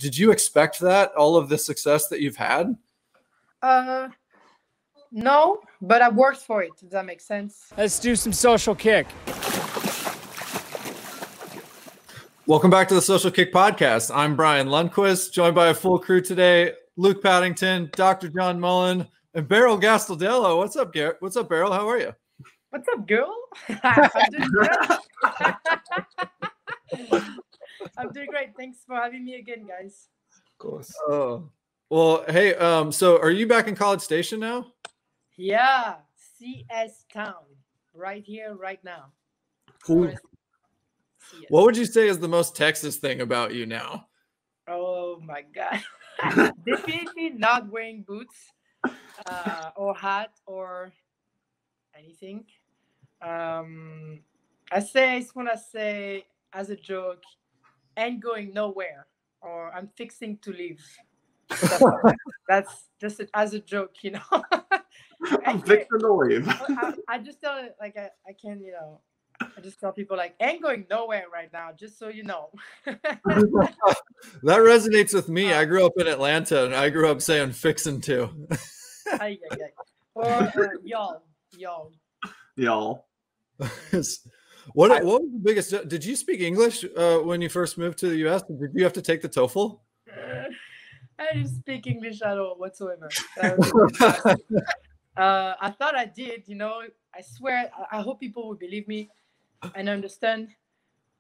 did you expect that, all of the success that you've had? No, but I worked for it. Does that make sense? Let's do some social kick. Welcome back to the Social Kick Podcast. I'm Brian Lundquist, joined by a full crew today: Luke Paddington, Dr. John Mullen, and Béryl Gastaldello. What's up, Garrett? What's up, Béryl? How are you? What's up, girl? I'm doing great. I'm doing great. Thanks for having me again, guys. Of course. Oh, well, hey, so are you back in College Station now? Yeah, CS Town, right here, right now. Cool. What would you say is the most Texas thing about you now? Oh my God. Definitely not wearing boots or hat or anything. I just want to say as a joke, ain't going nowhere, or I'm fixing to leave. That's just as a joke, you know. I'm fixing to leave. I just tell it like I can, you know. I just tell people like, ain't going nowhere right now, just so you know. That resonates with me. I grew up in Atlanta, and I grew up saying fixing to. Or y'all. What was the biggest? Did you speak English when you first moved to the U.S.? Did you have to take the TOEFL? I didn't speak English at all whatsoever. I thought I did, you know. I swear, I hope people will believe me and understand.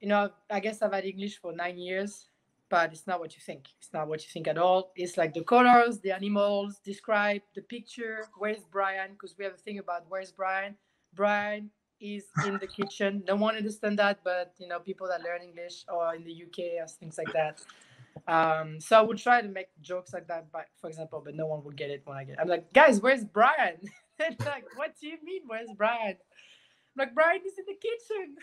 You know, I guess I've had English for 9 years, but it's not what you think. It's not what you think at all. It's like the colors, the animals, describe the picture. Where's Brian? Because we have a thing about where's Brian. Brian is in the kitchen. No one understands that, but, you know, people that learn English or in the UK or things like that. So I would try to make jokes like that, but for example, but no one will get it when I get it. I'm like, guys, where's Brian? They're like, what do you mean, where's Brian? I'm like, Brian is in the kitchen.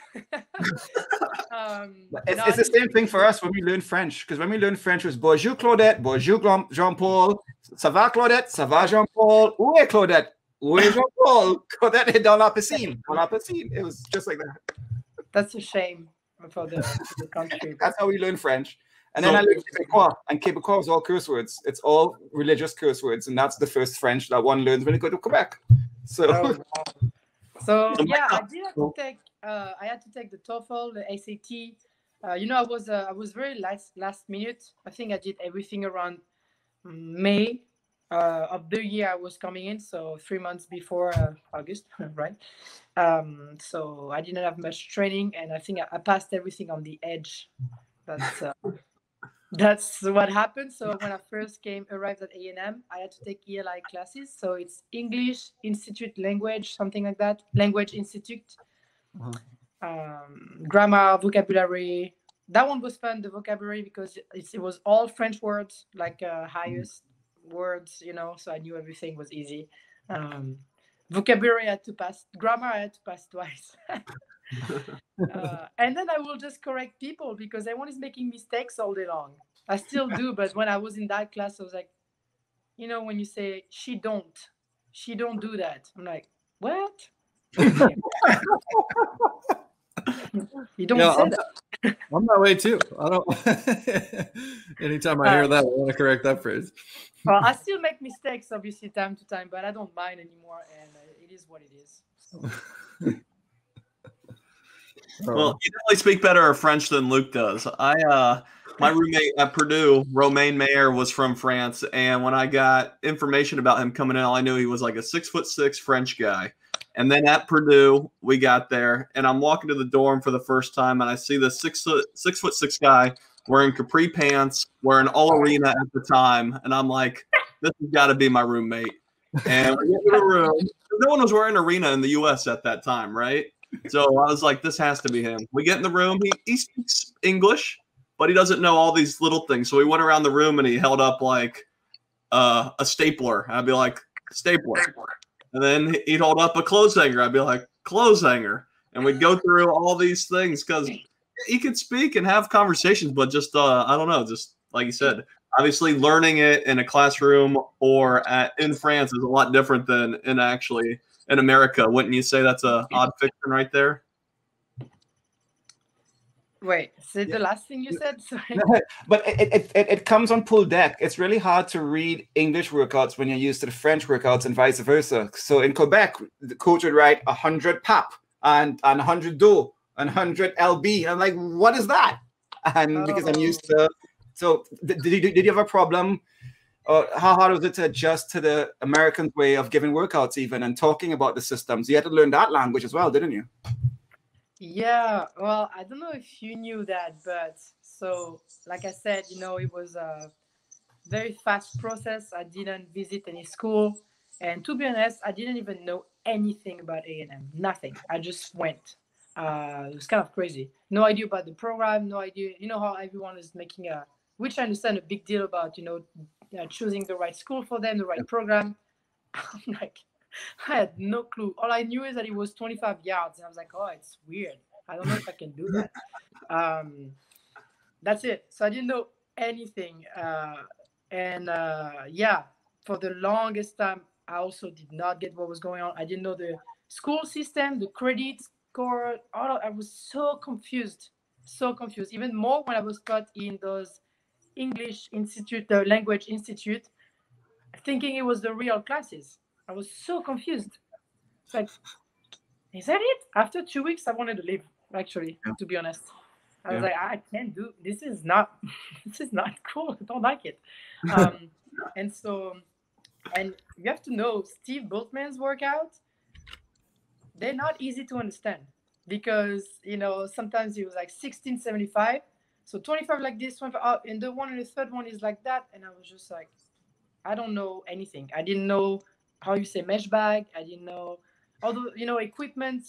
It's the same thing for us when we learn French, because when we learn French, it was bonjour Claudette, bonjour Jean-Paul, ça va Claudette, ça va Jean-Paul, où est Claudette, où est Jean-Paul, Claudette est dans la piscine, dans la piscine. It was just like that. That's a shame for the country. That's how we learn French. And then I learned Québécois, and Québécois is all curse words. It's all religious curse words, and that's the first French that one learns when you go to Quebec. So, yeah, I did have to take. I had to take the TOEFL, the SAT. You know, I was very last minute. I think I did everything around May of the year I was coming in, so 3 months before August, right? So I didn't have much training, and I think I passed everything on the edge. That's what happened. So when I first arrived at A&M, I had to take ELI classes. So it's English Institute Language, something like that. Language Institute. Grammar, vocabulary. That one was fun, the vocabulary, because it was all French words, like highest words, you know. So I knew everything was easy. Vocabulary I had to pass. Grammar I had to pass twice. And then I will just correct people because everyone is making mistakes all day long. I still do, but when I was in that class, I was like, you know, when you say she don't do that, I'm like, what? You don't say that. I'm that way too. I don't. Anytime I hear that, I want to correct that phrase. Well, I still make mistakes, obviously, time to time, but I don't mind anymore, and it is what it is. So. Well, you definitely speak better French than Luke does. My roommate at Purdue, Romain Mayer, was from France, and when I got information about him coming in, all I knew he was like a 6'6" French guy. And then at Purdue, we got there, and I'm walking to the dorm for the first time, and I see this 6'6" guy wearing capri pants, wearing all arena at the time, and I'm like, this has got to be my roommate. And we get in the room. No one was wearing arena in the U.S. at that time, right? So I was like, this has to be him. We get in the room. He speaks English, but he doesn't know all these little things. So we went around the room, and he held up like a stapler. I'd be like, stapler. And then he'd hold up a clothes hanger. I'd be like, clothes hanger. And we'd go through all these things because he could speak and have conversations, but just, I don't know, just like you said, obviously learning it in a classroom or in France is a lot different than in America. Wouldn't you say that's a odd fiction right there? Wait, say the last thing you said. Sorry. But it comes on pull deck. It's really hard to read English workouts when you're used to the French workouts and vice versa. So in Quebec, the coach would write 100 PAP and 100 DO and 100 LB. And I'm like, what is that? And because I'm used to. So did you have a problem? How hard was it to adjust to the American way of giving workouts even and talking about the systems? You had to learn that language as well, didn't you? Yeah, well, I don't know if you knew that, but so like I said, it was a very fast process. I didn't visit any school, and to be honest, I didn't even know anything about A&M. Nothing. I just went. It was kind of crazy. No idea about the program. No idea. You know how everyone is making which I understand, a big deal about choosing the right school for them, the right program. I'm like, I had no clue. All I knew is that it was 25 yards. And I was like, oh, it's weird. I don't know if I can do that. That's it. So I didn't know anything. Yeah, for the longest time, I also did not get what was going on. I didn't know the school system, the credit score. I was so confused. So confused. Even more when I was taught in those English Institute, the Language Institute, thinking it was the real classes. I was so confused. It's like, is that it? After 2 weeks, I wanted to leave, actually, to be honest. I was like, I can't do this. Is not cool. I don't like it. And you have to know, Steve Boltman's workout, they're not easy to understand because, sometimes he was like 1675. So 25 like this, 25, and the third one is like that. And I was just like, I don't know anything. I didn't know how you say mesh bag. I didn't know although equipment,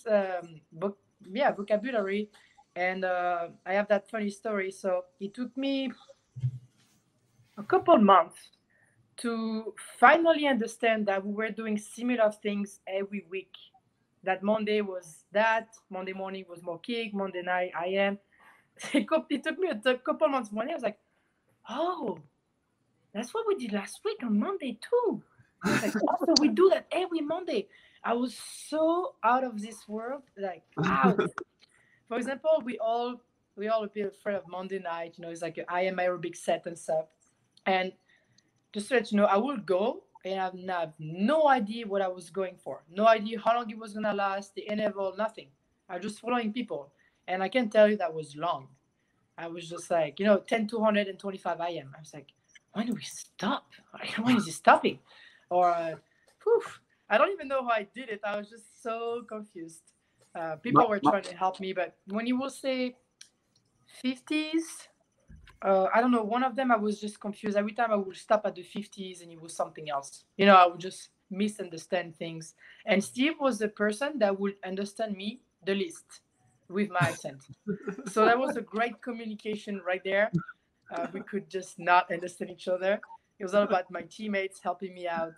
vocabulary. And I have that funny story. So it took me a couple months to finally understand that we were doing similar things every week. That Monday was that, Monday morning was more kick, Monday night IM. It took me a couple months. One day I was like, oh, that's what we did last week on Monday too. I was like, also we do that every Monday. I was so out of this world, like out. For example, we all a bit afraid of Monday night. It's like I am aerobic set and stuff. And just to let you know, I would go and I have no idea what I was going for. No idea how long it was gonna last, the interval, nothing. I was just following people. And I can tell you that was long. I was just like, 10 to 125 IM. I was like, when do we stop? When is it stopping? Or, I don't even know how I did it. I was just so confused. People were trying to help me, but when you will say 50s, I don't know, one of them I was just confused. Every time I would stop at the 50s and it was something else. I would just misunderstand things. And Steve was the person that would understand me the least with my accent. So that was a great communication right there. We could just not understand each other. It was all about my teammates helping me out.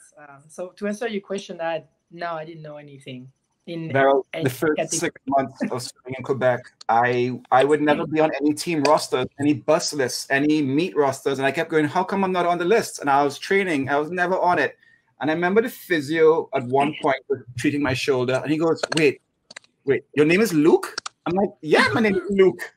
So to answer your question, I didn't know anything. Béryl, the first 6 months of swimming in Quebec, I would never be on any team rosters, any bus lists, any meet rosters. And I kept going, how come I'm not on the list? And I was training. I was never on it. And I remember the physio at one point was treating my shoulder. And he goes, wait, your name is Luke? I'm like, yeah, my name is Luke.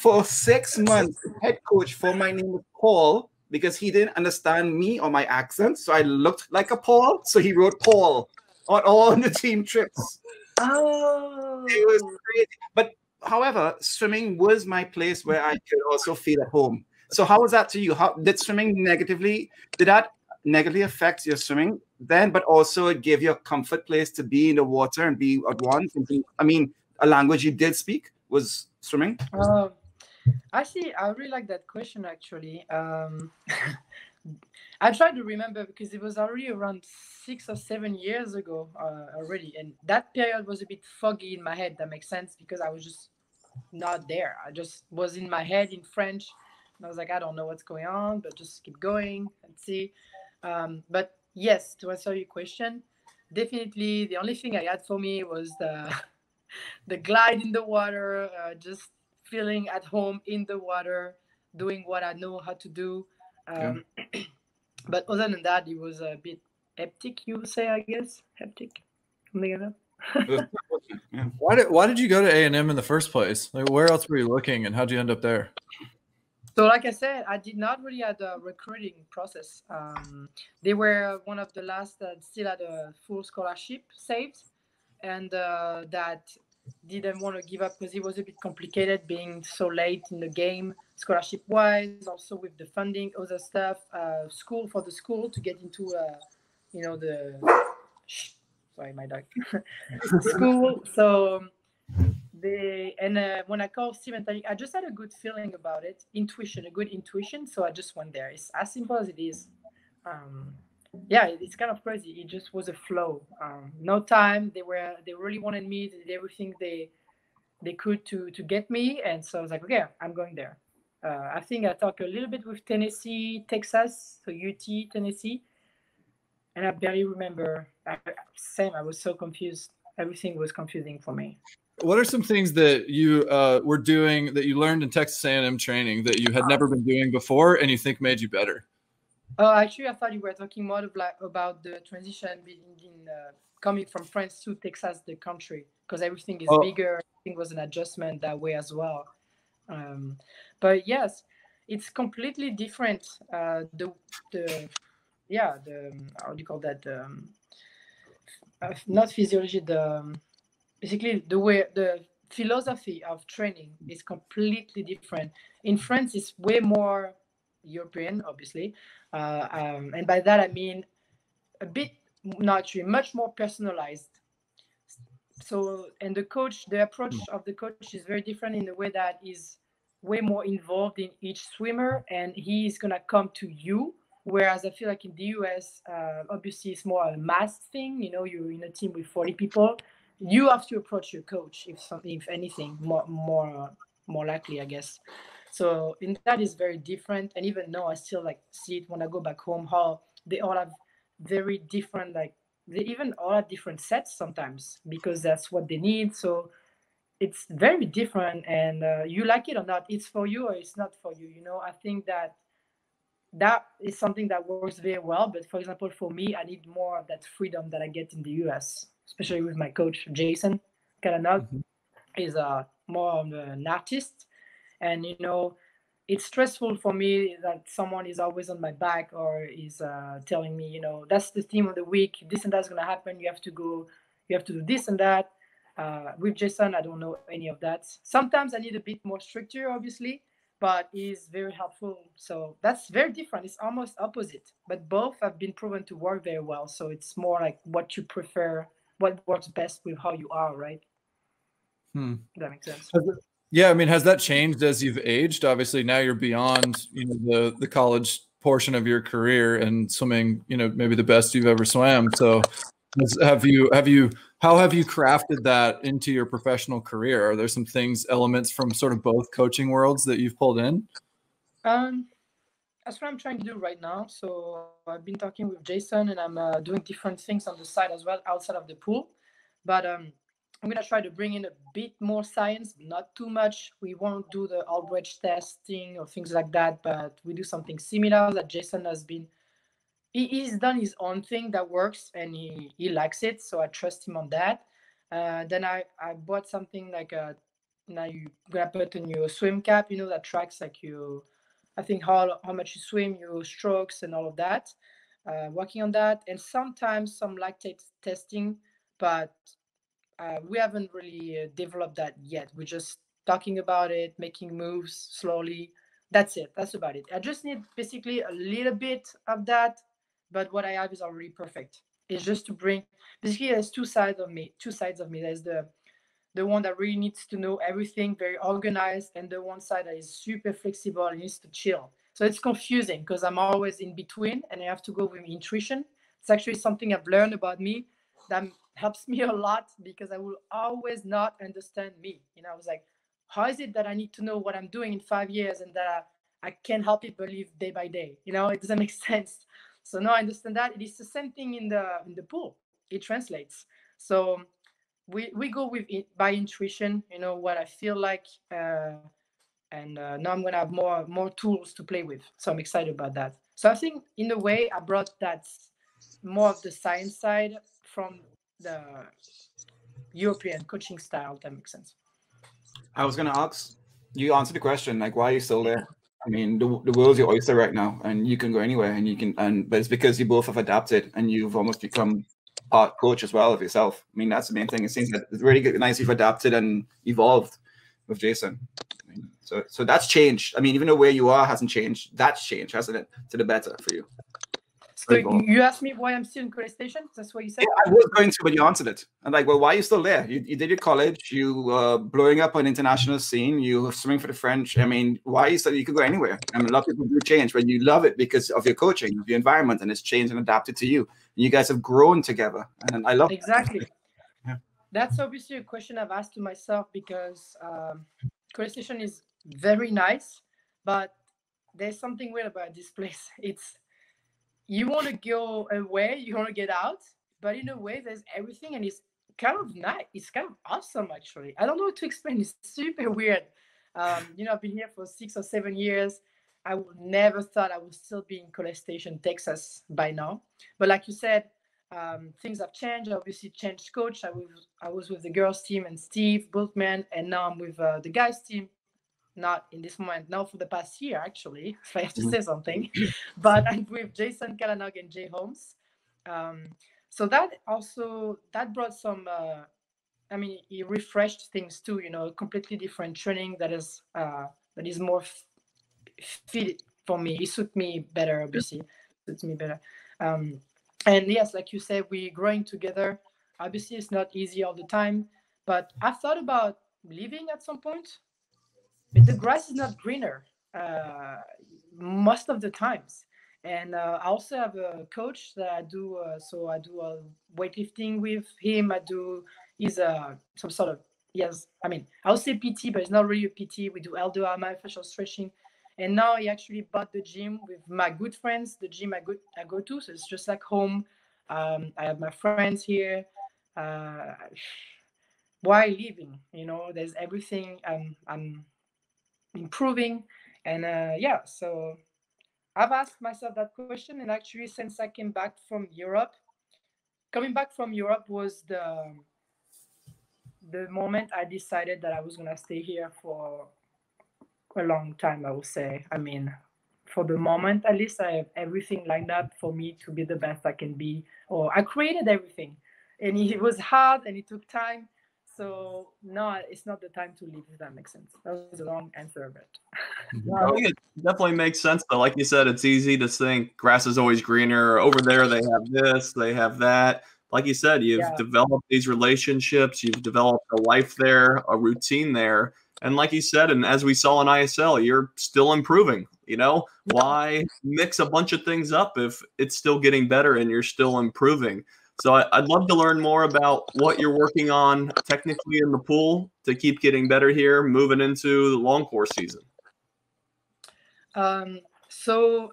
For 6 months, the head coach for my name was Paul because he didn't understand me or my accent. So I looked like a Paul. So he wrote Paul on all the team trips. Oh, it was crazy. But however, swimming was my place where I could also feel at home. So how was that to you? How did swimming negatively affect your swimming then, but also it gave you a comfort place to be in the water and be at once? I mean, a language you did speak was swimming? Actually, I really like that question, actually. I tried to remember because it was already around 6 or 7 years ago already. And that period was a bit foggy in my head. That makes sense because I was just not there. I just was in my head in French. And I was like, I don't know what's going on, but just keep going and see. But yes, to answer your question, definitely the only thing I had for me was the glide in the water, just feeling at home in the water, doing what I know how to do. But other than that, it was a bit hectic, you would say, I guess. Hectic. Something like that. Why did you go to A&M in the first place? Like, where else were you looking, and how'd you end up there? So like I said, I did not really have a recruiting process. They were one of the last that still had a full scholarship saved, and that didn't want to give up because it was a bit complicated being so late in the game, scholarship wise, also with the funding, other stuff, school to get into, the sorry, my dog school. So when I called Steven, I just had a good feeling about it, a good intuition. So I just went there. It's as simple as it is. Yeah, it's kind of crazy. It just was a flow. No time. They really wanted me. They did everything they could to get me, and so I was like, okay, I'm going there. I think I talked a little bit with Tennessee, Texas, so UT, Tennessee, and I barely remember. I was so confused. Everything was confusing for me. What are some things that you were doing that you learned in Texas A&M training that you had never been doing before and you think made you better? Actually, I thought you were talking more about the transition coming from France to Texas, the country, because everything is bigger. I think it was an adjustment that way as well. But yes, it's completely different. How do you call that? Not physiology. Basically the philosophy of training is completely different. In France, it's way more European, obviously, and by that I mean much more personalized. So, and the approach of the coach is very different in the way that is way more involved in each swimmer, and he is gonna come to you. Whereas I feel like in the US, obviously it's more a mass thing. You're in a team with 40 people. You have to approach your coach if anything, more likely, I guess. So in that is very different. And even though I still see it when I go back home, how they all have very different, they even all have different sets sometimes because that's what they need. So it's very different, and you like it or not, it's for you or it's not for you. I think that is something that works very well. But for example, for me, I need more of that freedom that I get in the US, especially with my coach, Jason Calanot. Is more of an artist. And, it's stressful for me that someone is always on my back or is telling me, that's the theme of the week. This and that's going to happen. You have to go, you have to do this and that. With Jason, I don't know any of that. Sometimes I need a bit more stricter, obviously, but he's very helpful. So that's very different. It's almost opposite, but both have been proven to work very well. So it's more like what you prefer, what works best with how you are, right? Does that make sense? Yeah, I mean, has that changed as you've aged? Obviously, now you're beyond, the college portion of your career and swimming, maybe the best you've ever swam. So, how have you crafted that into your professional career? Are there some elements from sort of both coaching worlds that you've pulled in? That's what I'm trying to do right now. So I've been talking with Jason, and I'm doing different things on the side as well, outside of the pool. But I'm going to try to bring in a bit more science, not too much. We won't do the Albrecht testing or things like that, but we do something similar that Jason has been. He's done his own thing that works, and he likes it, so I trust him on that. Then I bought something like now you gotta put on your swim cap, that tracks I think how much you swim, your strokes, and all of that. Working on that, and sometimes some lactate testing, but we haven't really developed that yet. We're just talking about it, making moves slowly. That's it. That's about it. I just need basically a little bit of that, but what I have is already perfect. It's just to bring. Basically, there's two sides of me. There's the one that really needs to know everything, very organized, and the one side that is super flexible and needs to chill. So it's confusing because I'm always in between, and I have to go with intuition. It's actually something I've learned about me that helps me a lot because I will always not understand me. I was like, how is it that I need to know what I'm doing in 5 years and that I can't help it but live day by day? It doesn't make sense. So now I understand that. It is the same thing in the pool. It translates. So we go with it by intuition, what I feel like. And now I'm going to have more tools to play with. So I'm excited about that. So I think in a way I brought that more of the science side from European coaching style. If that makes sense. I was going to ask, you answered the question, like, why are you still there? I mean, the world's your oyster right now, and you can go anywhere, but it's because you both have adapted, and you've almost become part coach as well of yourself. I mean, that's the main thing. It seems that it's really good, nice you've adapted and evolved with Jason. I mean, so that's changed. I mean, even though where you are hasn't changed, that's changed, hasn't it, to the better for you? So you asked me why I'm still in college station? That's what you said? Yeah, I was going to, but you answered it. I'm like, well, why are you still there? You did your college, you blowing up on international scene, you swimming for the French. I mean, why are you still, you could go anywhere. I mean, a lot of people do change, but you love it because of your coaching, of your environment, and it's changed and adapted to you. And you guys have grown together, and I love exactly. That. Yeah. That's obviously a question I've asked to myself because college station is very nice, but there's something weird about this place. It's you want to go away, you want to get out, but in a way, there's everything, and it's kind of nice. It's kind of awesome, actually. I don't know what to explain. It's super weird. I've been here for 6 or 7 years. I would never thought I would still be in College Station, Texas by now. But like you said, things have changed. I obviously changed coach. I was with the girls team and Steve, both men, and now I'm with the guys team. Not in this moment, now for the past year, actually, if I have to say something. But I'm with Jason Kalanog and Jay Holmes. So that brought some, it refreshed things too, completely different training that is more fit for me. It suits me better, obviously. Suits me better. And yes, like you said, we're growing together. Obviously, it's not easy all the time, but I've thought about leaving at some point. But the grass is not greener most of the times. And I also have a coach that I do. So I do weightlifting with him. He's some sort of, I'll say PT, but it's not really a PT. We do elder myofascial stretching. And now he actually bought the gym with my good friends, the gym I go to. So it's just like home. I have my friends here. Why leaving? There's everything. I'm improving, and so I've asked myself that question. And actually, since I came back from Europe, coming back from Europe was the moment I decided that I was gonna stay here for a long time. I would say, for the moment at least, I have everything lined up for me to be the best I can be, or I created everything, and it was hard and it took time. So no, it's not the time to leave, if that makes sense. That was a long answer, but I think it definitely makes sense. But like you said, it's easy to think grass is always greener. Over there, they have this, they have that. Like you said, you've developed these relationships, you've developed a life there, a routine there. And like you said, and as we saw in ISL, you're still improving. Why mix a bunch of things up if it's still getting better and you're still improving? So I'd love to learn more about what you're working on technically in the pool to keep getting better here, moving into the long course season. So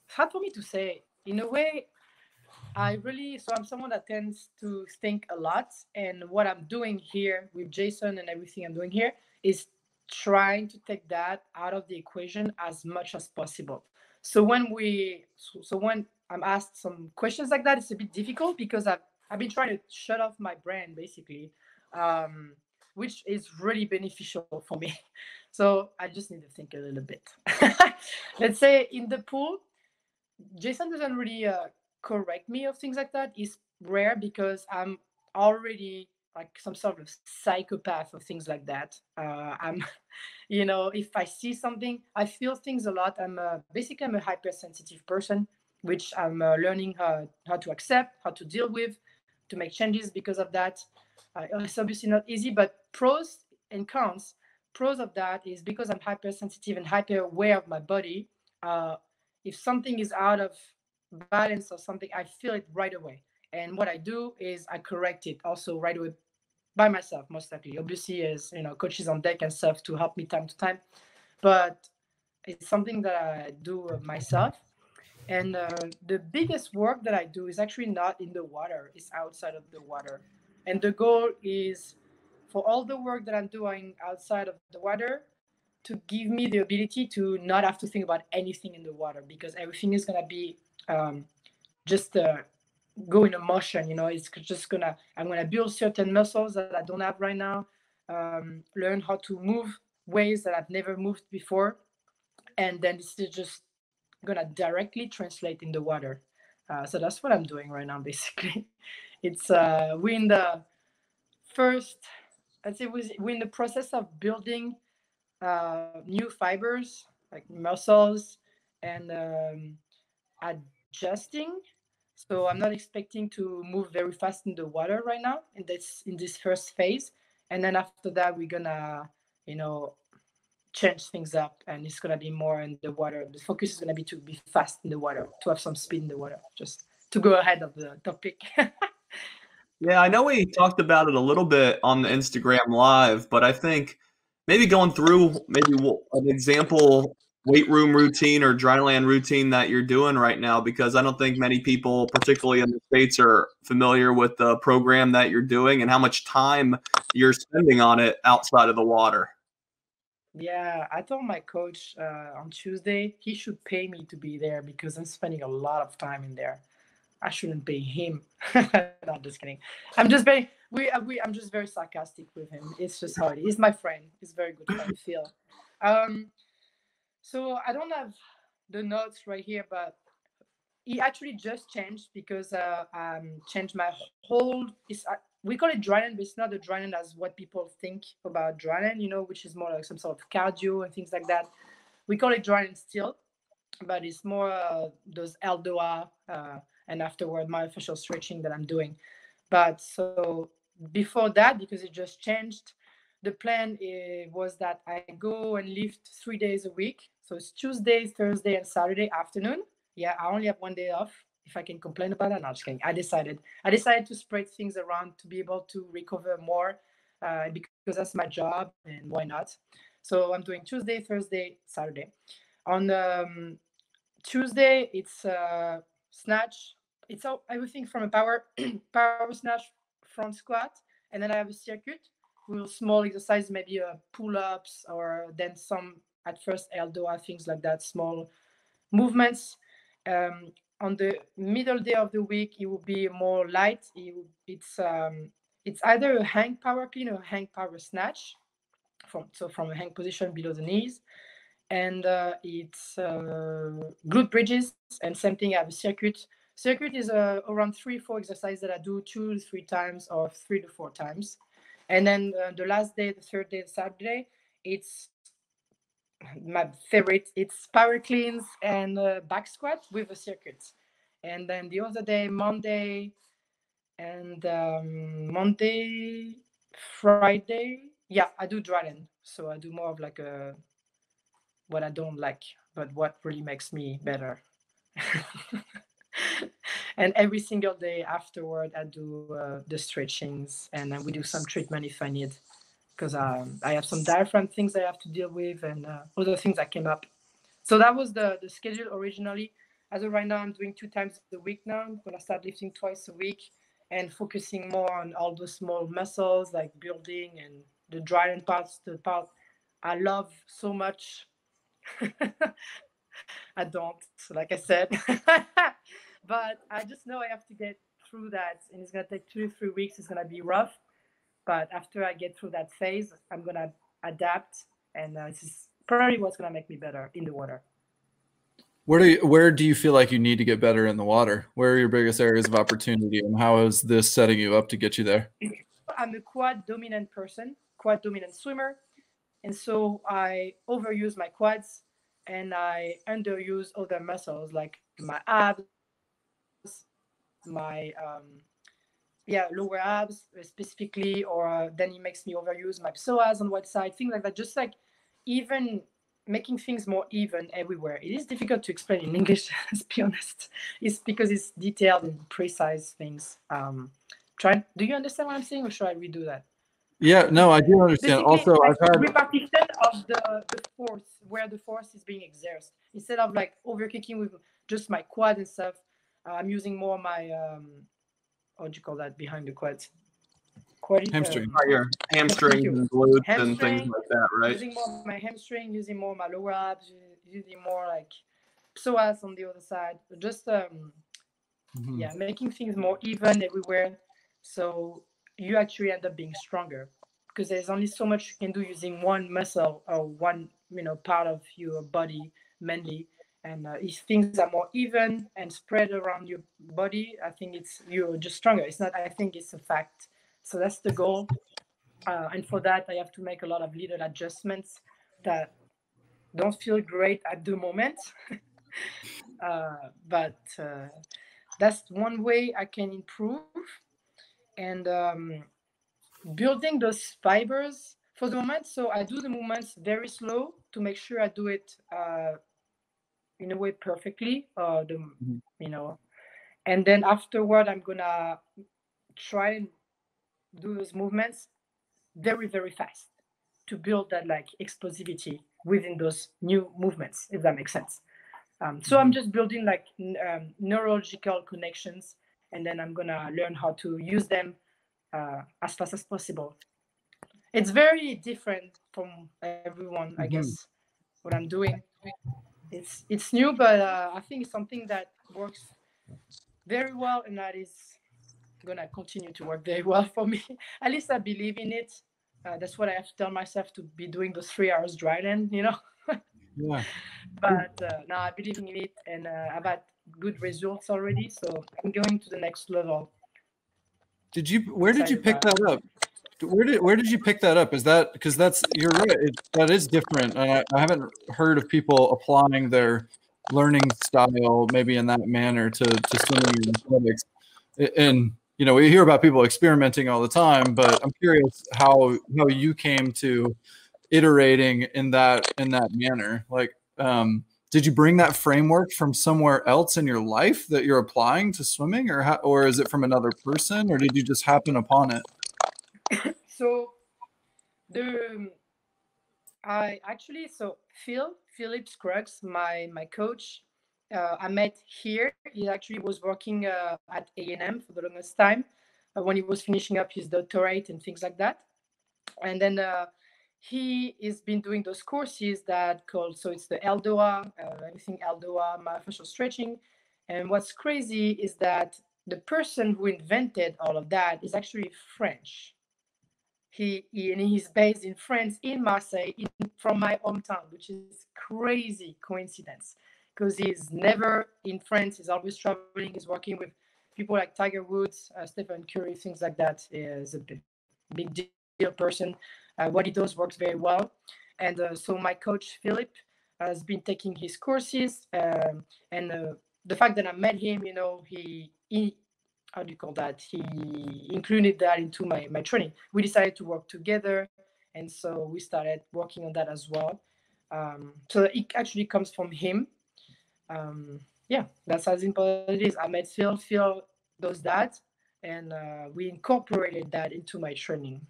it's hard for me to say. In a way, I'm someone that tends to think a lot. And what I'm doing here with Jason and everything I'm doing here is trying to take that out of the equation as much as possible. So when I'm asked some questions like that, it's a bit difficult because I've been trying to shut off my brain, basically, which is really beneficial for me. So I just need to think a little bit. Let's say in the pool, Jason doesn't really correct me of things like that. It's rare because I'm already like some sort of psychopath or things like that. If I see something, I feel things a lot. I'm a hypersensitive person, which I'm learning how to accept, how to deal with, to make changes because of that. It's obviously not easy, but pros and cons. Pros of that is because I'm hypersensitive and hyper aware of my body. If something is out of balance or something, I feel it right away. And what I do is I correct it also right away by myself, most likely. Obviously, as coaches on deck and stuff to help me time to time. But it's something that I do myself. And the biggest work that I do is actually not in the water, it's outside of the water. And the goal is for all the work that I'm doing outside of the water to give me the ability to not have to think about anything in the water, because everything is going to be just go in a motion. You know, it's just I'm gonna build certain muscles that I don't have right now, learn how to move ways that I've never moved before, and then this is just gonna directly translate in the water. So that's what I'm doing right now, basically. It's we're in the first, I'd say we're in the process of building new fibers like muscles and adjusting. So I'm not expecting to move very fast in the water right now in this first phase, and then after that we're gonna, you know, change things up, and it's gonna be more in the water. The focus is gonna be to be fast in the water, to have some speed in the water, just to go ahead of the topic. Yeah, I know we talked about it a little bit on the Instagram Live, but I think maybe going through maybe an example weight room routine or Dryland routine that you're doing right now, because I don't think many people, particularly in the States, are familiar with the program that you're doing and how much time you're spending on it outside of the water. Yeah, I told my coach on Tuesday he should pay me to be there because I'm spending a lot of time in there. I shouldn't pay him. No, I'm just kidding. I'm just very I'm just very sarcastic with him. It's just how it is. He's my friend. He's a very good friend, Phil. So I don't have the notes right here, but he actually just changed because changed my whole. We call it Dryland, but it's not the Dryland as what people think about Dryland, you know, which is more like some sort of cardio and things like that. We call it Dryland still, but it's more those Eldoa and afterward my official stretching that I'm doing. But so before that, because it just changed, the plan was that I go and lift 3 days a week. So it's Tuesday, Thursday, and Saturday afternoon. Yeah, I only have 1 day off. If I can complain about that, no, just kidding. I decided to spread things around to be able to recover more because that's my job, and why not? So I'm doing Tuesday, Thursday, Saturday. On Tuesday, it's snatch. It's all everything from a power snatch, front squat, and then I have a circuit with small exercises, maybe pull-ups or then some at first Eldoa, things like that, small movements. On the middle day of the week, it will be more light. It's either a hang power clean or a hang power snatch, from a hang position below the knees, and it's glute bridges, and same thing. I have a circuit. Circuit is around 3-4 exercises that I do 2 to 3 times or 3 to 4 times, and then the last day, the third day, the Saturday, it's my favorite. It's power cleans and back squat with a circuit, and then the other day, Monday, and Friday, yeah, I do Dryland. So I do more of like a what I don't like, but what really makes me better. And every single day afterward, I do the stretchings, and then we do some treatment if I need, because I have some diaphragm things I have to deal with, and other things that came up. So that was the schedule originally. As of right now, I'm doing 2 times a week now. I'm gonna start lifting twice a week and focusing more on all the small muscles like building and the Dryland parts, the part I love so much. I don't, like I said, but I just know I have to get through that, and it's gonna take 2 to 3 weeks. It's gonna be rough, but after I get through that phase, I'm gonna adapt, and this is probably what's gonna make me better in the water. Where do you feel like you need to get better in the water? Where are your biggest areas of opportunity, and how is this setting you up to get you there? I'm a quad dominant person, quad dominant swimmer, and so I overuse my quads and I underuse other muscles like my abs, my lower abs specifically, or then it makes me overuse my psoas on one side, things like that. Just like even making things more even everywhere. It is difficult to explain in English, let's be honest. It's because it's detailed and precise things. Do you understand what I'm saying, or should I redo that? Yeah, no, I do understand. Basically, Also, I've had repartition of the force, where the force is being exerted. Instead of like overkicking with just my quad and stuff, I'm using more my what do you call that behind the quads? Hamstring. Your hamstrings and glutes and things like that, right? Using more my hamstring, using more my lower abs, using more like psoas on the other side. Just Yeah, making things more even everywhere. So you actually end up being stronger because there's only so much you can do using one muscle or one, part of your body mainly. And if things are more even and spread around your body, I think you're just stronger. It's not, I think it's a fact. So that's the goal. And for that, I have to make a lot of little adjustments that don't feel great at the moment. But that's one way I can improve. And building those fibers for the moment. So I do the movements very slow to make sure I do it in a way perfectly. And then afterward, I'm gonna try and do those movements very, very fast to build that like explosivity within those new movements, if that makes sense. So I'm just building like neurological connections, and then I'm gonna learn how to use them as fast as possible. It's very different from everyone, I guess, what I'm doing. It's new, but I think it's something that works very well, and that is gonna continue to work very well for me. At least I believe in it. That's what I have to tell myself, to be doing those 3 hours Dryland, Yeah. But now I believe in it, and I've had good results already. So I'm going to the next level. Where did you pick that up? Where did you pick that up? Is that because you're right, that is different, and I haven't heard of people applying their learning style maybe in that manner to swimming and athletics. And we hear about people experimenting all the time, but I'm curious how you came to iterating in that manner. Like, did you bring that framework from somewhere else in your life that you're applying to swimming, or is it from another person, or did you just happen upon it? So Philip Scruggs, my coach, I met here. He actually was working at A&M for the longest time when he was finishing up his doctorate and things like that. And then he has been doing those courses so it's the LDOA, everything LDOA, myofascial stretching. And what's crazy is that the person who invented all of that is actually French. He's based in France, in Marseille, from my hometown, which is crazy coincidence, because he's never in France. He's always traveling. He's working with people like Tiger Woods, Stephen Curry, things like that. He's a big deal person. What he does works very well. And so my coach, Philip, has been taking his courses. And the fact that I met him, he how do you call that? He included that into my training. We decided to work together, and so we started working on that as well. So it actually comes from him. Yeah, that's as important as it is. I met Phil. Phil does that, and we incorporated that into my training.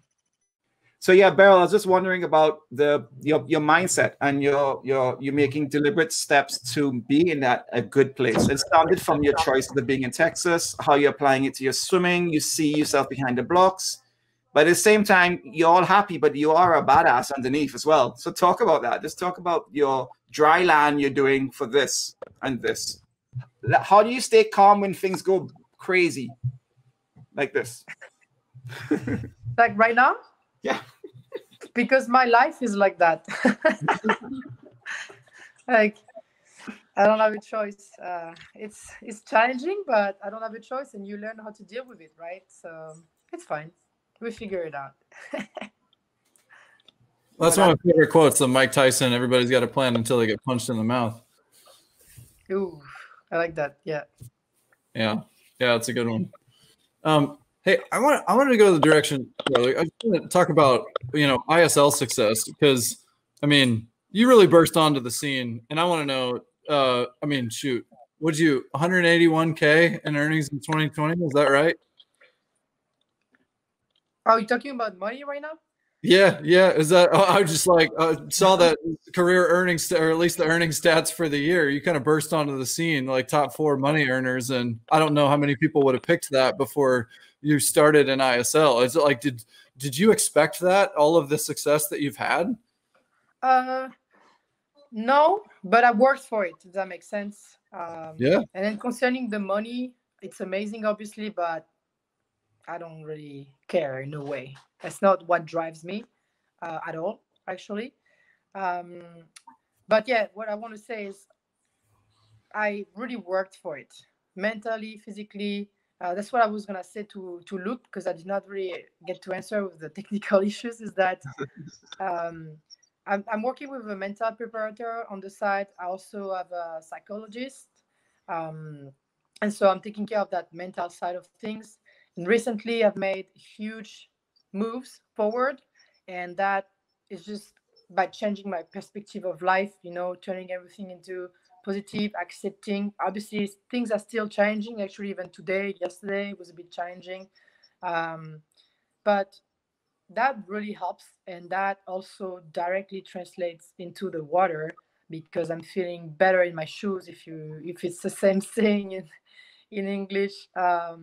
So yeah, Béryl, I was just wondering about your mindset and you're making deliberate steps to be in a good place. It started from your choice of being in Texas, how you're applying it to your swimming. You see yourself behind the blocks, but at the same time, you're all happy, but you are a badass underneath as well. So talk about that. Just talk about your Dryland you're doing for this and this. How do you stay calm when things go crazy like this? Like right now? Yeah. Because my life is like that. Like, I don't have a choice. It's challenging, but I don't have a choice, and you learn how to deal with it, right? So it's fine. We figure it out. That's one of my favorite quotes of Mike Tyson. Everybody's got a plan until they get punched in the mouth. Ooh, I like that. Yeah. Yeah, that's a good one. Hey, I wanted to go the direction. I just want to talk about ISL success, because I mean you really burst onto the scene, and I want to know. I mean, shoot, would you 181K in earnings in 2020? Is that right? Are you talking about money right now? Yeah. Is that? I just saw that career earnings, or at least the earnings stats for the year. You kind of burst onto the scene like top 4 money earners, and I don't know how many people would have picked that before you started in ISL. Is it like did you expect that, all of the success that you've had? No, but I worked for it. Does that make sense? Yeah. And then concerning the money, it's amazing, obviously, but I don't really care in a way. That's not what drives me at all, actually. Um, but yeah, what I want to say is I really worked for it, mentally, physically. That's what I was gonna say to Luke, because I did not really get to answer with the technical issues. Is that um, I'm working with a mental preparator on the side. I also have a psychologist, um, and so I'm taking care of that mental side of things. And recently, I've made huge moves forward, and that is just by changing my perspective of life. Turning everything into positive, accepting. Obviously, things are still changing. Actually, even today, yesterday was a bit challenging, but that really helps, and that also directly translates into the water because I'm feeling better in my shoes. If it's the same thing in English. I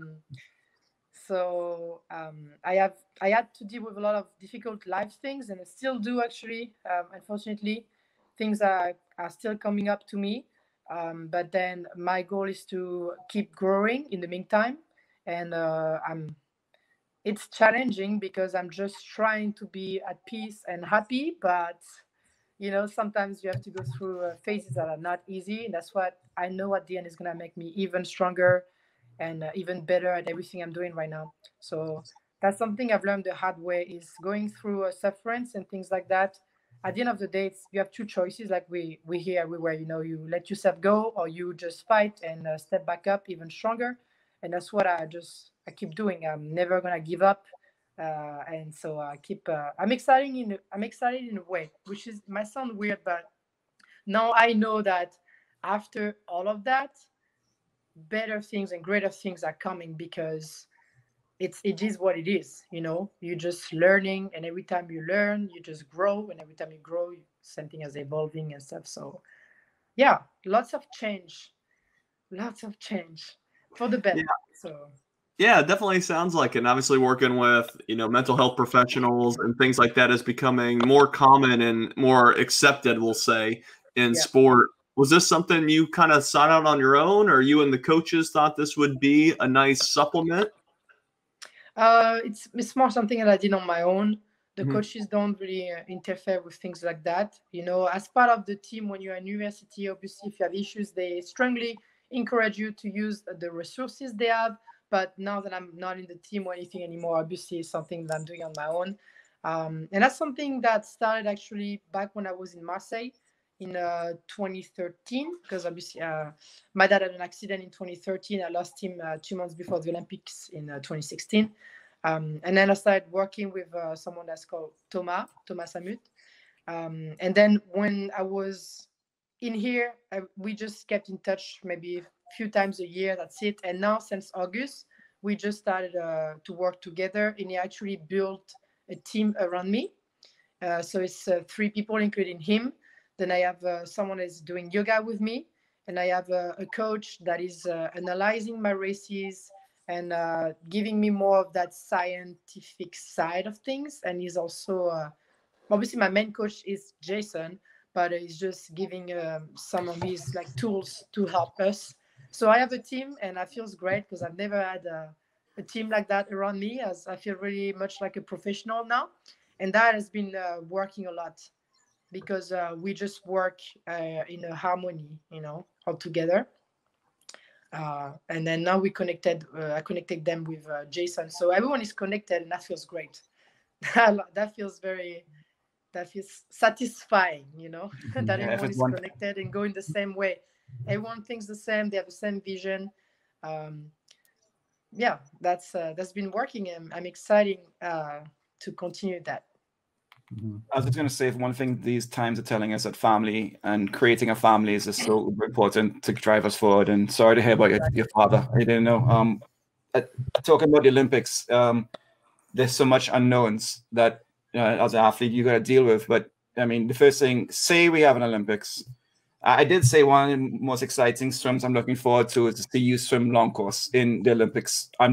had to deal with a lot of difficult life things, and I still do actually. Unfortunately, things are still coming up to me. But then my goal is to keep growing in the meantime, and it's challenging because I'm just trying to be at peace and happy, but sometimes you have to go through phases that are not easy. And that's what I know at the end is going to make me even stronger and even better at everything I'm doing right now. So that's something I've learned the hard way, is going through sufferance and things like that. At the end of the day, you have two choices, like we hear everywhere. You let yourself go, or you just fight and step back up even stronger. And that's what I keep doing. I'm never gonna give up, and so I keep. I'm excited in a way, which might sound weird, but now I know that after all of that, better things and greater things are coming, because it is what it is. You're just learning, and every time you learn, you just grow, and every time you grow, something is evolving and stuff. So yeah, lots of change for the better. Yeah. So yeah, it definitely sounds like it. And obviously working with, mental health professionals and things like that is becoming more common and more accepted, we'll say, in sport. Was this something you kind of sought out on your own, or you and the coaches thought this would be a nice supplement? It's more something that I did on my own. The coaches don't really interfere with things like that. As part of the team, when you're in university, obviously, if you have issues, they strongly encourage you to use the resources they have. But now that I'm not in the team or anything anymore, obviously, it's something that I'm doing on my own. And that's something that started actually back when I was in Marseille in 2013, because obviously my dad had an accident in 2013. I lost him 2 months before the Olympics in 2016. And then I started working with someone that's called Thomas Samut. And then when I was in here, we just kept in touch maybe a few times a year. That's it. And now since August, we just started to work together, and he actually built a team around me. So it's 3 people, including him. Then I have someone that's doing yoga with me, and I have a coach that is analyzing my races and giving me more of that scientific side of things. And he's also, obviously my main coach is Jason, but he's just giving some of his tools to help us. So I have a team, and I feel great because I've never had a team like that around me, as I feel really much like a professional now. And that has been working a lot, because we just work in a harmony, all together. And then now I connected them with Jason. So everyone is connected, and that feels great. that feels satisfying, that everyone is connected and going the same way. Everyone thinks the same. They have the same vision. That's been working, and I'm excited to continue that. I was just going to say, one thing these times are telling us that family and creating a family is just so important to drive us forward. And sorry to hear about your father. I didn't know. Talking about the Olympics, there's so much unknowns that as an athlete you got to deal with. But I mean, the first thing, say we have an Olympics. I did say one of the most exciting swims I'm looking forward to is to see you swim long course in the Olympics. I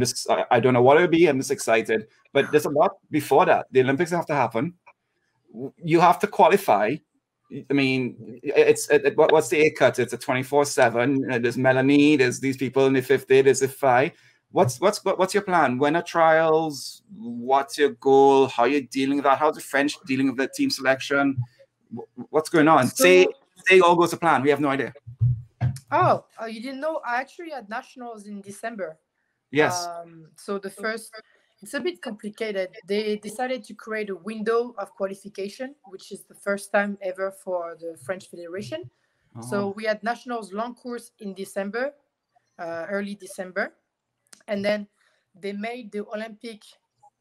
don't know what it'll be. I'm just excited. But there's a lot before that. The Olympics have to happen. You have to qualify. I mean, what's the A cut? It's a 24/7. There's Melanie. There's these people in the 50. There's the Phi. What's your plan? When are trials? What's your goal? How are you dealing with that? How's the French dealing with the team selection? What's going on? So, say all goes to plan. We have no idea. Oh, you didn't know? I actually had nationals in December. Yes. So the first, it's a bit complicated. They decided to create a window of qualification, which is the first time ever for the French Federation. Oh. So we had nationals long course in December, early December. And then they made the Olympic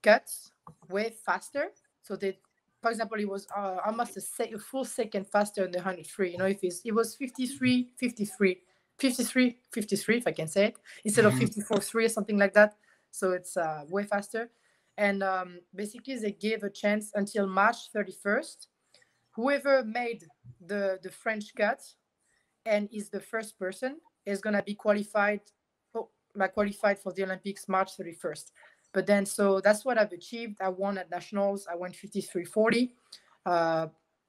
cuts way faster. So they, for example, it was almost a full second faster in the 100 free. You know, if it was 53, 53, 53, 53, if I can say it, instead of 54.3 or something like that. So it's way faster. And basically, they gave a chance until March 31st. Whoever made the French cut and is the first person is going to be qualified for the Olympics March 31st. But then, so that's what I've achieved. I won at nationals. I went 53.40.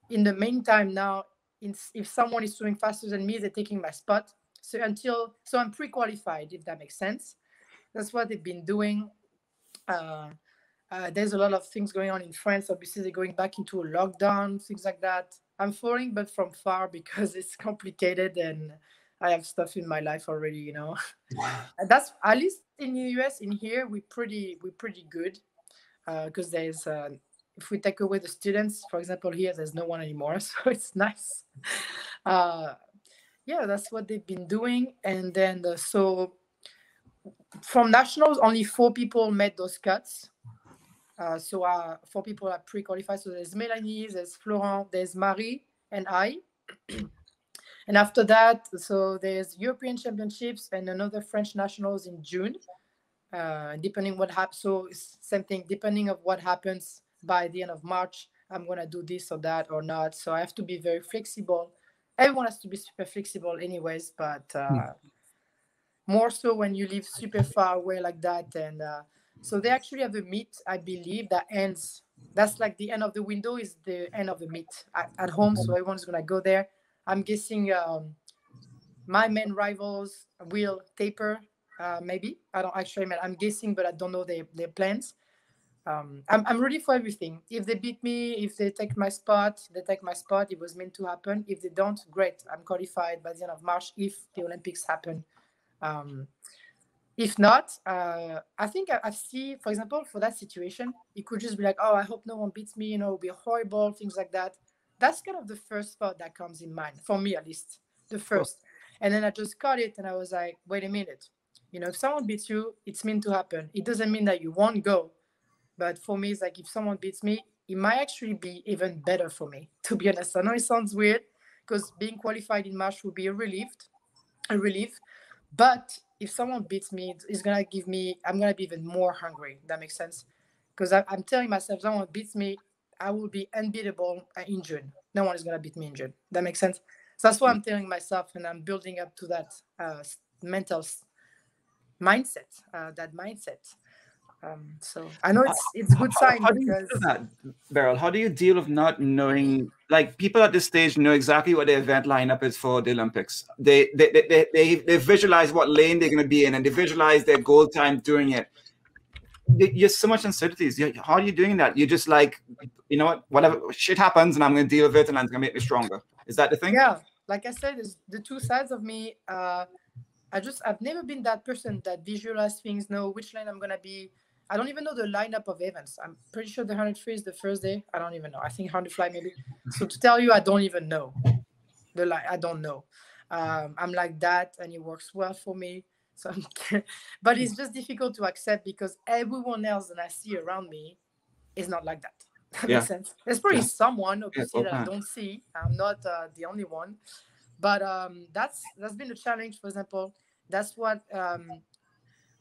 In the meantime, now, if someone is swimming faster than me, they're taking my spot. So I'm pre-qualified, if that makes sense. That's what they've been doing. There's a lot of things going on in France. Obviously, they're going back into a lockdown, things like that. I'm following, but from far because it's complicated and I have stuff in my life already, you know. That's at least in the US. In here, we're pretty good because there's if we take away the students, for example, here there's no one anymore, so it's nice. Yeah, that's what they've been doing, and then so from nationals, only 4 people made those cuts. So 4 people are pre-qualified. So there's Melanie, there's Florent, there's Marie, and I. And after that, so there's European Championships and another French nationals in June. Depending what happens, so it's same thing. Depending of what happens by the end of March, I'm gonna do this or that or not. So I have to be very flexible. Everyone has to be super flexible, anyways. But more so when you live super far away like that. And so they actually have a meet, I believe, that ends. That's like the end of the window is the end of the meet at home. So everyone's gonna go there. I'm guessing my main rivals will taper, maybe. I don't actually, I'm guessing, but I don't know their plans. I'm ready for everything. If they beat me, if they take my spot, they take my spot. It was meant to happen. If they don't, great. I'm qualified by the end of March if the Olympics happen. If not, I think I see, for example, for that situation, it could just be like, oh, I hope no one beats me, you know, it'll be horrible, things like that. That's kind of the first thought that comes in mind, for me at least, the first. And then I just cut it and I was like, wait a minute. You know, if someone beats you, it's meant to happen. It doesn't mean that you won't go. But for me, it's like if someone beats me, it might actually be even better for me, to be honest. I know it sounds weird because being qualified in March would be a relief. But if someone beats me, it's going to give me, I'm going to be even more hungry. That makes sense? Because I'm telling myself, if someone beats me, I will be unbeatable in June. No one is going to beat me in June. That makes sense? So that's what I'm telling myself, and I'm building up to that mental mindset, So I know it's a good sign. How do you do that, Béryl? How do you deal with not knowing? Like, people at this stage know exactly what their event lineup is for the Olympics. They visualize what lane they're going to be in, and they visualize their goal time doing it. There's so much uncertainties. How are you doing that? You're just like, you know what? Whatever shit happens, and I'm going to deal with it, and I'm going to make me stronger. Is that the thing? Yeah, like I said, it's the two sides of me. I've never been that person that visualize things, know which lane I'm going to be. I don't even know the lineup of events. I'm pretty sure the 100 free is the first day. I don't even know. I think 100 fly maybe. So to tell you, I don't even know. I don't know. I'm like that, and it works well for me. So, but it's just difficult to accept because everyone else that I see around me is not like that. That makes sense. There's probably someone obviously that I don't see. I'm not the only one. But that's been a challenge. For example, that's what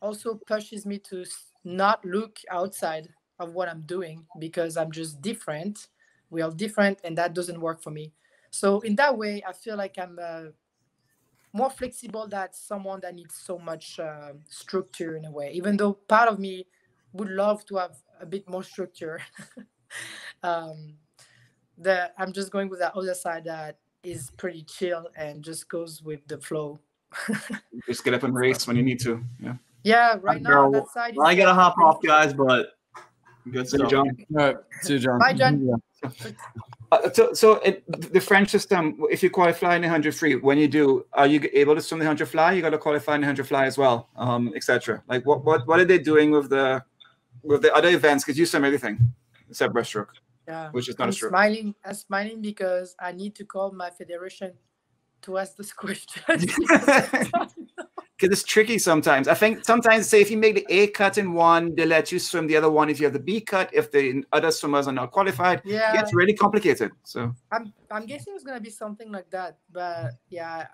also pushes me to not look outside of what I'm doing because I'm just different. We are different, and that doesn't work for me. So in that way, I feel like I'm more flexible than someone that needs so much structure in a way, even though part of me would love to have a bit more structure. I'm just going with the other side that is pretty chill and just goes with the flow. Just get up and race when you need to. Yeah. Yeah, right now that side is. I gotta hop off, guys, but good stuff. John. All right, see you, John. Bye, John. Yeah. The French system, if you qualify in the 100 free, when you do, are you able to swim the 100 fly? You got to qualify in the 100 fly as well, etc. Like what are they doing with the other events? Because you swim everything except breaststroke, which is not a stroke. I'm smiling because I need to call my federation to ask this question. Because it's tricky sometimes. I think sometimes, say, if you make the A cut in one, they let you swim the other one if you have the B cut. If the other swimmers are not qualified, it gets really complicated. So I'm guessing it's gonna be something like that. But yeah,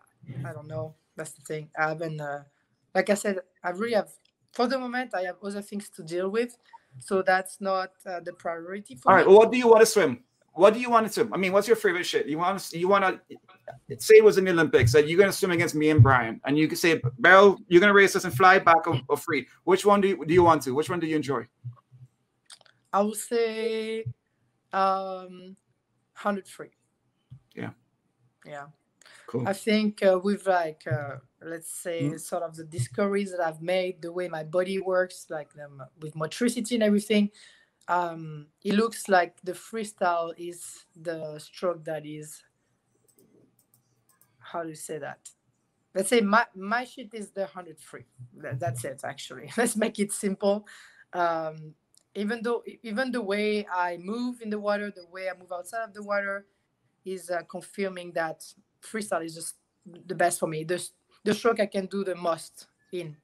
I don't know. That's the thing. I haven't, like I said, I really have. For the moment, I have other things to deal with, so that's not the priority for me. All right. Well, what do you want to swim? What do you want to swim? I mean, what's your favorite shit? You want to say it was in the Olympics that you're going to swim against me and Brian, and you can say, Béryl, you're going to race us and fly back or free. Which one do you want to? Which one do you enjoy? I would say 100 free. Yeah. Cool. I think with like let's say sort of the discoveries that I've made, the way my body works, like with motricity and everything. It looks like the freestyle is the stroke that is, how do you say that? Let's say my shit is the 100 free. That's it, actually. Let's make it simple. Even the way I move in the water, the way I move outside of the water is confirming that freestyle is just the best for me. The stroke I can do the most in.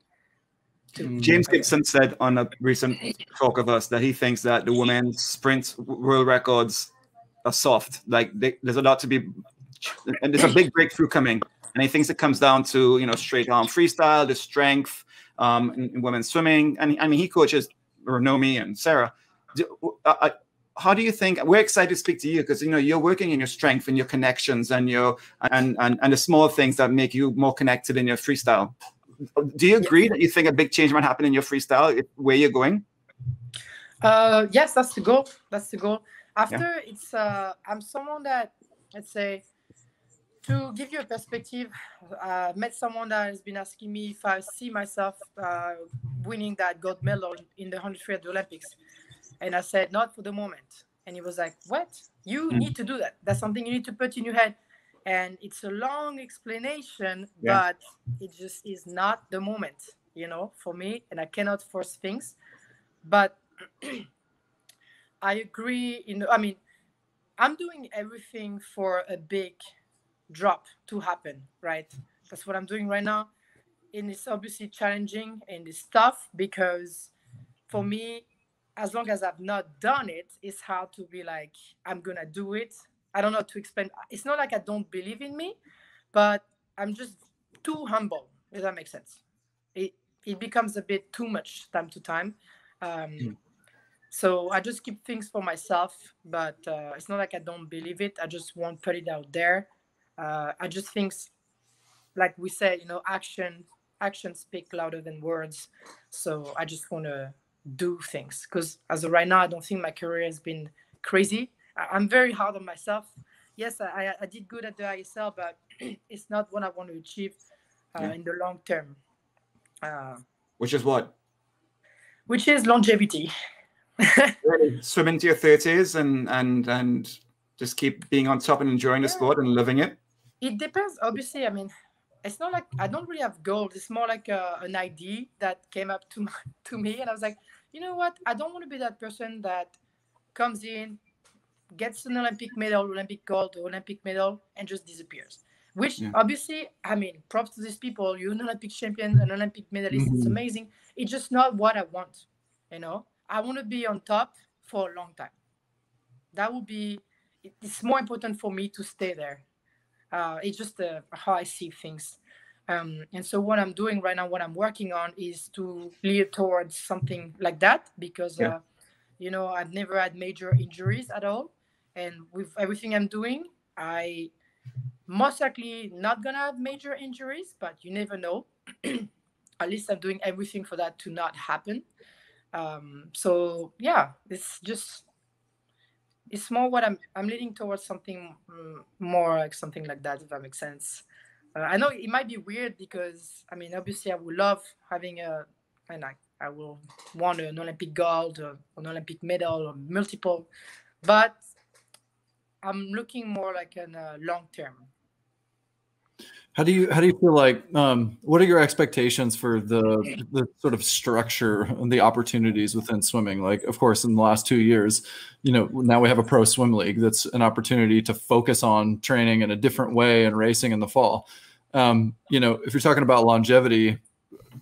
James Gibson said on a recent talk of us that he thinks that the women's sprint world records are soft. Like there's a lot to be, and there's a big breakthrough coming. And he thinks it comes down to straight arm freestyle, the strength in women's swimming. And I mean, he coaches Nomi and Sarah. How do you think? We're excited to speak to you because you're working in your strength and your connections and and the small things that make you more connected in your freestyle. Do you agree that you think a big change might happen in your freestyle, where you're going? Yes, that's the goal. After it's, I'm someone that, let's say, to give you a perspective, I met someone that has been asking me if I see myself winning that gold medal in the 100 free at the Olympics. And I said, not for the moment. And he was like, what? You need to do that. That's something you need to put in your head. And it's a long explanation, but it just is not the moment, for me. And I cannot force things. But I agree. I'm doing everything for a big drop to happen, right? That's what I'm doing right now. And it's obviously challenging and it's tough because for me, as long as I've not done it, it's hard to be like, I'm going to do it. I don't know how to explain. It's not like I don't believe in me, but I'm just too humble, if that makes sense. It becomes a bit too much time to time. So I just keep things for myself, but it's not like I don't believe it. I just won't put it out there. I just think, like we said, actions speak louder than words. So I just want to do things because as of right now, I don't think my career has been crazy. I'm very hard on myself. Yes, I did good at the ISL, but it's not what I want to achieve in the long term. Which is what? Which is longevity. Really swim into your 30s and just keep being on top and enjoying the sport and loving it? It depends. Obviously, it's not like I don't really have goals. It's more like an idea that came up to me. And I was like, you know what? I don't want to be that person that comes in, gets an Olympic medal, Olympic gold, or Olympic medal, and just disappears. Which obviously, props to these people. You're an Olympic champion, an Olympic medalist. It's amazing. It's just not what I want. I want to be on top for a long time. That would be. It's more important for me to stay there. It's just how I see things. And so what I'm doing right now, what I'm working on is to lead towards something like that because, I've never had major injuries at all. And with everything I'm doing, I most likely not going to have major injuries, but you never know. At least I'm doing everything for that to not happen. So, yeah, it's just it's more what I'm leaning towards something more like something like that, if that makes sense. I know it might be weird because I mean, obviously, I would love having and I will want an Olympic gold or an Olympic medal or multiple, but I'm looking more like in long term. How do you feel like what are your expectations for the sort of structure and the opportunities within swimming? Like, of course, in the last 2 years, now we have a pro swim league that's an opportunity to focus on training in a different way and racing in the fall. If you're talking about longevity,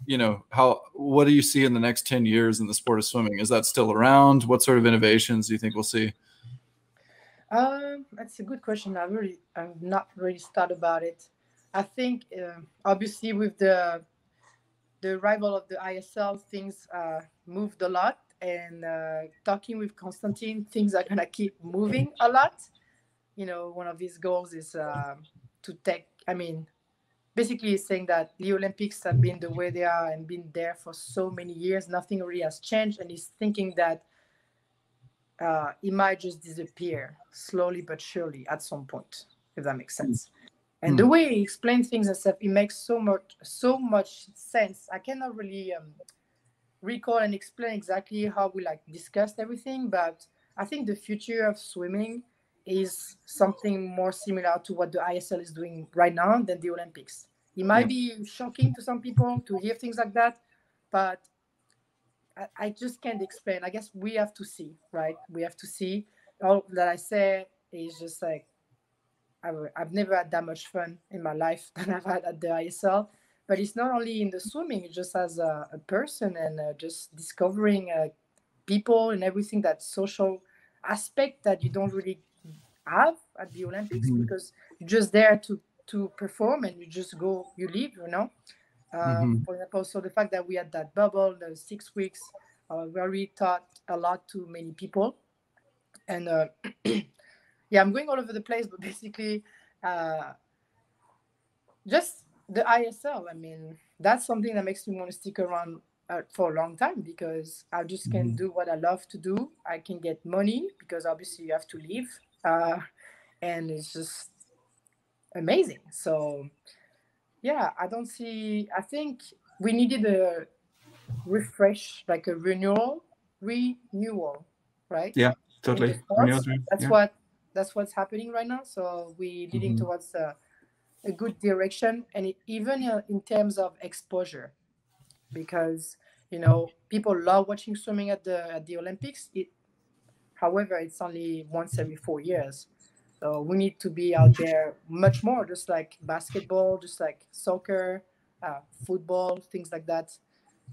what do you see in the next 10 years in the sport of swimming? Is that still around? What sort of innovations do you think we'll see? That's a good question. I've not really thought about it. I think obviously with the arrival of the ISL, things moved a lot, and talking with Constantine, things are gonna keep moving a lot. One of his goals is to take. I mean, basically, he's saying that the Olympics have been the way they are and been there for so many years. Nothing really has changed, and he's thinking that it might just disappear slowly but surely at some point, if that makes sense. And the way he explains things and stuff, it makes so much sense. I cannot really recall and explain exactly how we discussed everything, but I think the future of swimming is something more similar to what the ISL is doing right now than the Olympics. It might be shocking to some people to hear things like that, but I just can't explain. I guess we have to see, right? We have to see. All that I say is just like, I've never had that much fun in my life than I've had at the ISL. But it's not only in the swimming, it's just as a person and just discovering people and everything, that social aspect that you don't really have at the Olympics because you're just there to perform and you just go, you leave, For example, so the fact that we had that bubble, the 6 weeks, really taught a lot to many people. And yeah, I'm going all over the place, but basically, just the ISL. I mean, that's something that makes me want to stick around for a long time because I just can do what I love to do. I can get money because obviously you have to leave, and it's just amazing. So, yeah, I think we needed a refresh, like a renewal, right? Yeah, totally. That's what's happening right now. So we're leading towards a good direction, and even in terms of exposure, because people love watching swimming at the Olympics. However, it's only once every 4 years, so we need to be out there much more, just like basketball, just like soccer, football, things like that.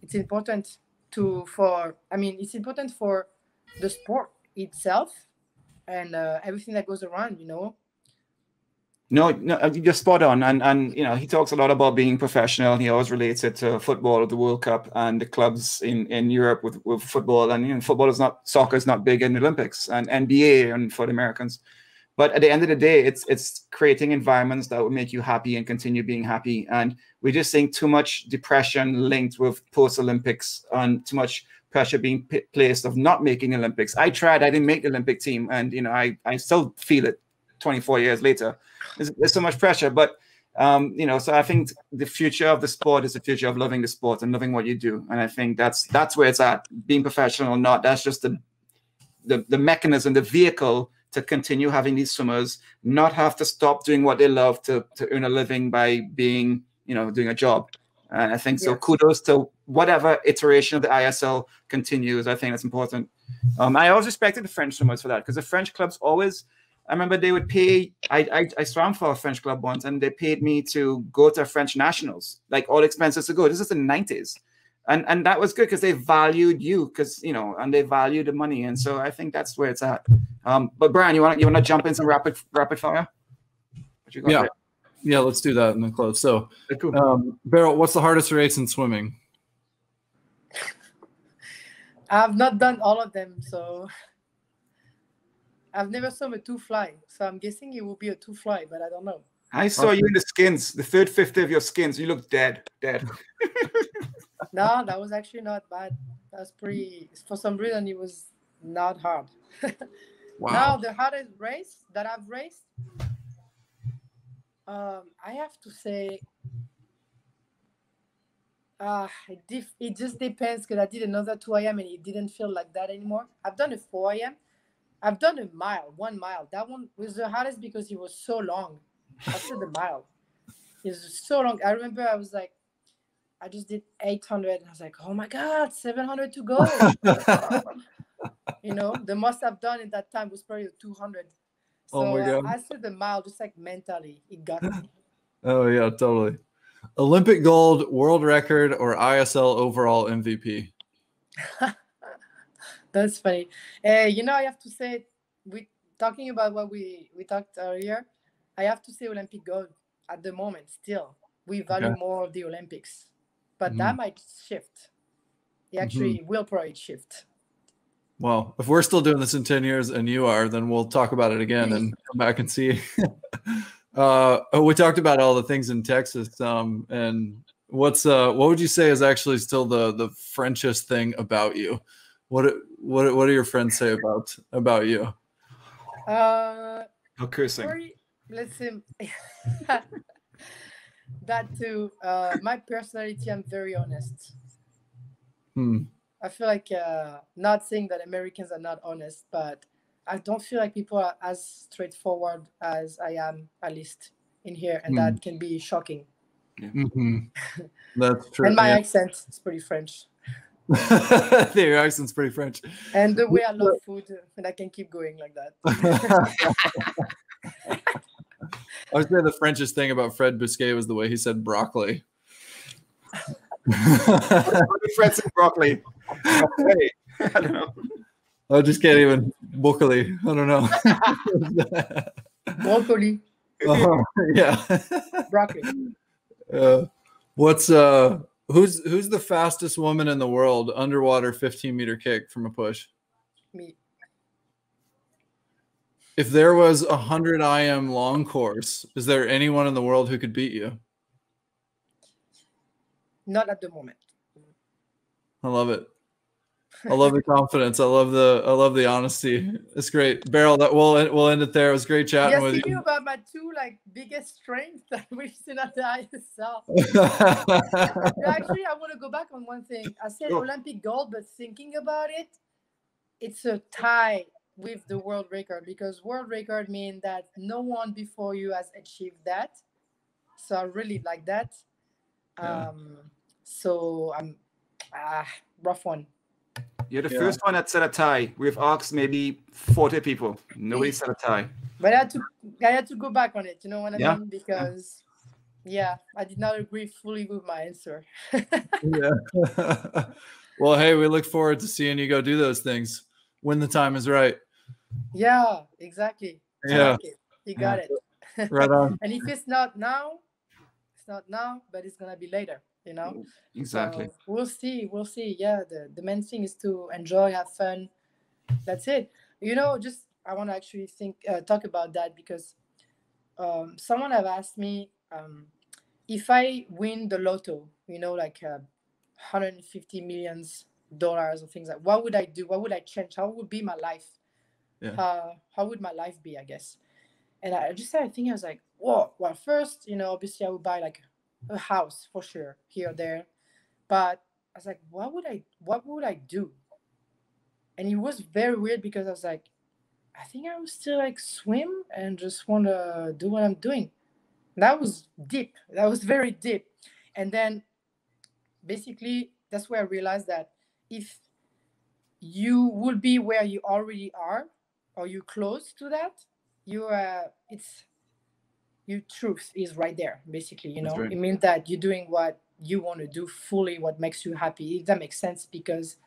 It's important it's important for the sport itself and everything that goes around, No, you're spot on. And he talks a lot about being professional. He always relates it to football, the World Cup, and the clubs in Europe with football. And soccer is not big in the Olympics and NBA and for the Americans. But at the end of the day, it's creating environments that will make you happy and continue being happy. And we're just seeing too much depression linked with post-Olympics and too much pressure being placed of not making Olympics. I didn't make the Olympic team. And, I still feel it 24 years later. There's so much pressure. But, so I think the future of the sport is the future of loving the sport and loving what you do. And I think that's where it's at. Being professional or not, that's just the mechanism, the vehicle to continue having these swimmers not have to stop doing what they love to earn a living by being, doing a job. And I think so. Kudos to whatever iteration of the ISL continues. I think that's important. I always respected the French swimmers for that because the French clubs always, I remember they would pay, I swam for a French club once and they paid me to go to French nationals, like all expenses to go. This is the 90s. And that was good because they valued you and they value the money. And so I think that's where it's at. But Brian, you want to jump in some rapid fire? Yeah, let's do that and then close. So, cool. Béryl, what's the hardest race in swimming? I've not done all of them, so I've never swum a 2-fly. So I'm guessing it will be a 2-fly, but I don't know. I saw you in the skins, the third, fifth of your skins. You look dead. No, that was actually not bad. That was pretty. For some reason, it was not hard. Wow. Now the hardest race that I've raced, I have to say, it just depends, because I did another 2 a.m. and it didn't feel like that anymore. I've done a 4 a.m. I've done a mile, 1 mile. That one was the hardest because it was so long. After the mile, it was so long. I remember I was like, I just did 800 and I was like, oh my God, 700 to go. The most I've done in that time was probably 200. So Oh my God. I said the mile, just like mentally, it got me. Oh yeah, totally. Olympic gold, world record, or ISL overall MVP? That's funny. I have to say, talking about what we talked earlier, I have to say Olympic gold at the moment still. We value more of the Olympics. But that might shift. It actually will probably shift. Well, if we're still doing this in 10 years and you are, then we'll talk about it again and come back and see. We talked about all the things in Texas. And what would you say is actually still the Frenchest thing about you? What do your friends say about you? No cursing. Let's say that too. My personality, I'm very honest. I feel like not saying that Americans are not honest, but I don't feel like people are as straightforward as I am, at least in here, and that can be shocking. Yeah. That's true. And my accent is pretty French. Your accent's pretty French. And the way I love food, and I can keep going like that. I would say the Frenchest thing about Fred Biscay was the way he said broccoli. Fred's in broccoli. Okay. I don't know. I just can't even broccoli. I don't know. Broccoli. Yeah. Broccoli. Who's the fastest woman in the world underwater 15-meter kick from a push? Me. If there was a 100 IM long course, is there anyone in the world who could beat you? Not at the moment. I love it. I love the confidence. I love the honesty. It's great. Béryl, that we'll end it there. It was great chatting with you. Yes, about my two biggest strengths that we've seen at the ISL. Actually, I want to go back on one thing. I said Olympic gold, but thinking about it, it's a tie with the world record, because world record means that no one before you has achieved that. So I really like that. Yeah. So I'm rough one. You're the first one that said a tie. We've asked maybe 40 people. Nobody said a tie. But I had to go back on it. You know what I mean? Because I did not agree fully with my answer. Well, hey, we look forward to seeing you go do those things when the time is right. Yeah, exactly. Yeah, like it. You got it. Right on. And if it's not now, it's not now, but it's gonna be later. Exactly. So we'll see. Yeah, the main thing is to enjoy, have fun. That's it. Just I want to actually talk about that, because someone have asked me if I win the lotto, like $150 million or things like, what would I do? What would I change? How would be my life? Yeah. How would my life be, I guess? And I just started thinking, I was like, whoa, well, first, obviously I would buy like a house for sure here or there. But I was like, what would I do? And it was very weird, because I was like, I think I would still like swim and just want to do what I'm doing. That was deep. That was very deep. And then basically that's where I realized that if you will be where you already are, or you close to that, your truth is right there, basically. Right. It means that you're doing what you want to do fully, what makes you happy, if that makes sense. Because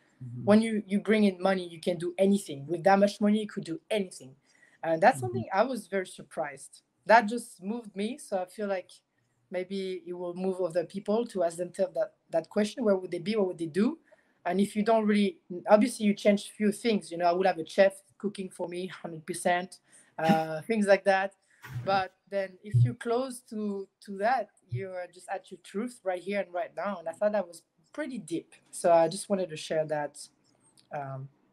when you bring in money, you can do anything. With that much money, you could do anything. And that's something I was very surprised. That just moved me. So I feel like maybe it will move other people to ask themselves that question: where would they be? What would they do? And if you don't really, obviously you change a few things. I would have a chef cooking for me 100%, things like that. But then if you're close to that, you're just at your truth right here and right now. And I thought that was pretty deep. So I just wanted to share that.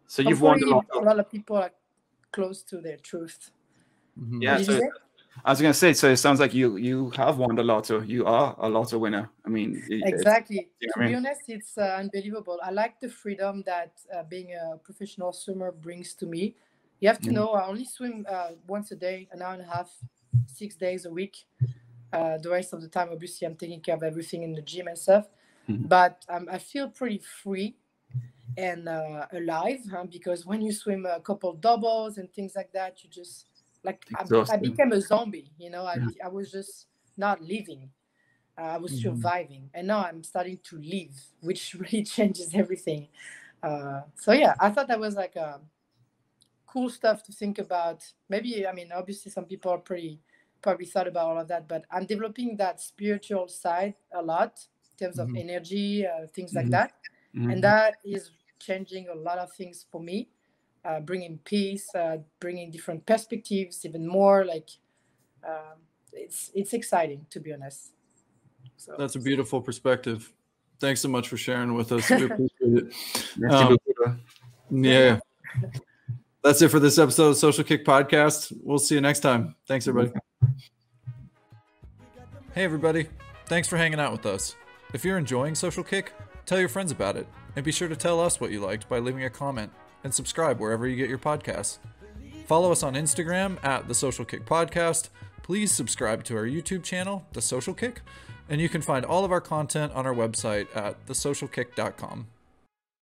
So you've won the lotto. A lot of people are close to their truth. Yeah, so I was gonna say, so it sounds like you have won the lotto. You are a lotto winner. I mean, exactly. To be honest, it's unbelievable. I like the freedom that being a professional swimmer brings to me. You have to know I only swim once a day, an hour and a half, 6 days a week. The rest of the time, obviously, I'm taking care of everything in the gym and stuff. But I feel pretty free and alive, because when you swim a couple doubles and things like that, you just I became a zombie. You know, I was just not living. I was surviving, and now I'm starting to live, which really changes everything. So yeah, I thought that was like cool stuff to think about. Maybe, I mean, obviously some people are probably thought about all of that, but I'm developing that spiritual side a lot in terms of energy, things like that. And that is changing a lot of things for me, bringing peace, bringing different perspectives, even more like it's exciting, to be honest. So that's a beautiful perspective. Thanks so much for sharing with us. We appreciate it. Yeah. That's it for this episode of Social Kick Podcast. We'll see you next time. Thanks, everybody. Hey, everybody. Thanks for hanging out with us. If you're enjoying Social Kick, tell your friends about it. And be sure to tell us what you liked by leaving a comment and subscribe wherever you get your podcasts. Follow us on Instagram at The Social Kick Podcast. Please subscribe to our YouTube channel, The Social Kick. And you can find all of our content on our website at thesocialkick.com.